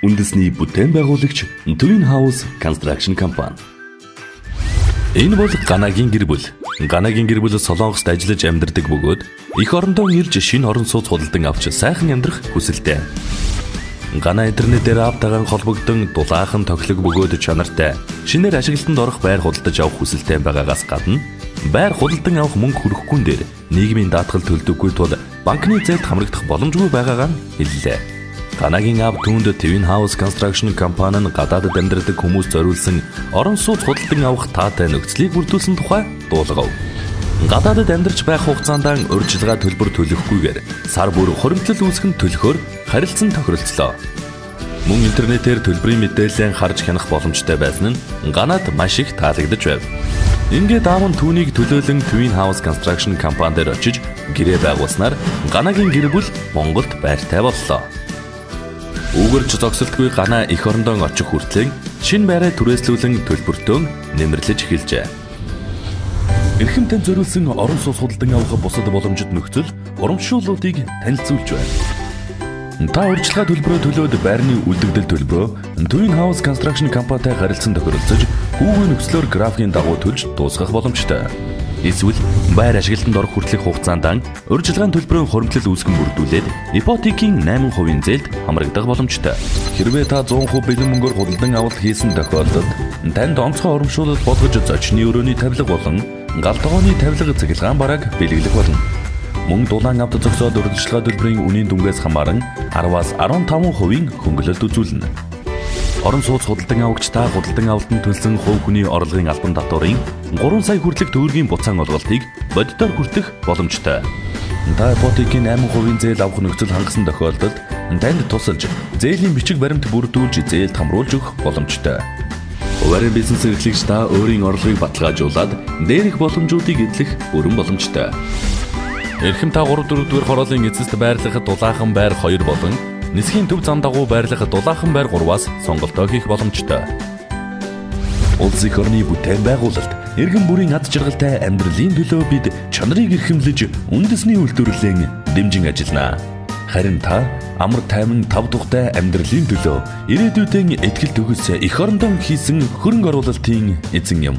үндэсний бүтээн байгуулагч Twin House Construction компани. Энэ бол Ганагийн гэр бүл. Ганагийн гэр бүл Солонгост ажиллаж амьдардаг бөгөөд эх орондоо ирж шинэ орон сууц худалдан авч сайхан амьдрах хүсэлтэй. Гана интернетээр аптайгаан холбогдсон дулаахан тоглог бөгөөд чанартай шинээр ашиглалтанд орох байр худалдаж авах хүсэлтэй байгаагаас гадна байр худалдан авах мөнгө хүрэхгүй дээр нийгмийн даатгал төлдөггүй тул банкны зээлд хамрагдах боломжгүй байгаагаа хэллээ. Ганагийн ав түүнд Twin House Construction компани нь гадаадд амьдардаг хүмүүс зориулсан орон сууц худалдан авах таатай нөхцөлийг бүрдүүлсэн тухай дуулгав. Гадаадд амьдарч байх хугацаанд урьдчилгаа төлбөр төлөхгүйгээр сар бүр хуримтлал үүсгэн төлөхөөр харилцан тохиролцлоо. Мөн интернетээр төлбөрийн мэдээлэл харж хянах боломжтой байсан нь Ганад маш их таалагдж байв. Ингээд аав нь түүнийг төлөөлөн Twin House Construction компанид очиж гэрээ байгуулснаар Ганагийн гэр бүл Монголд байртай боллоо. Үүгэрч зогсолтгүй Гана эх орондоо очих хүртлээр шинэ байраа түрээслүүлэн төлбөртөө нэмэрлэж эхэлжээ. Эрхэмтэн зориулсан орон сууц худалдан авах бусад боломжит нөхцөл урамшууллуудыг танилцуулж байна. Та урьдчилгаа төлбөрөө төлөөд байрны үлдэгдэл төлбөрөө Twin House Construction компанитай харилцан тохиролцож хүүгийн нөхцлөөр графикийн дагуу төлж дуусгах боломжтой. Эсвэл байр ашиглалтанд орох хүртэлх хугацаанд урьдчилгааны төлбөрийн хуримтлал үүсгэн бүрдүүлээд ипотекийн 8% зээлд хамрагдах боломжтой. Хэрвээ та 100% бэлэн мөнгөөр худалдан авалт хийсэн тохиолдолд танд онцгой урамшуулал болгож зочны өрөөний тавилга болон гал тогооны тавилга цэглэгаан барааг бэлгэлэх болно. Мөн дулаан авто зогсоод урьдчилгаа төлбөрийн үнийн дүнгээс хамааран 10-аас 15% хөнгөлөлт үзүүлнэ. Орон сууц худалдан авагчдаа худалдан авалтанд төлсөн хувь хүний орлогын албан татварын 3 сая хүртэлх төгрөгийн буцаан олголтыг бодитоор хүртэх боломжтой. Та ипотекийн 8% зээл авах нөхцөл хангасан тохиолдолд танд тусалж зээлийн бичиг баримт бүрдүүлж зээлд хамруулж өгөх боломжтой. Хуваарийн бизнес эрхлэгч та өөрийн орлогыг баталгаажуулаад дээрх боломжуудыг эзлэх бүрэн боломжтой. Эрхэм та 3-4 дугаар хороолын эцэст байрлах дулаахан байр 2 болон нисхийн төв зам дагуу байрлах дулаахан байр 3-аас сонголтоо хийх боломжтой. Улс эх орны бүтээн байгуулалт иргэн бүрийн ад жаргалтай амьдралын төлөө бид чанарыг эрхэмлэж үндэсний үйлдвэрлэлийн дэмжин ажиллана. Харин та амар тайван тав тухтай амьдралын төлөө ирээдүйдээ итгэл төгс эх орондоо хийсэн хөрөнгө оруулалтын эзэн юм.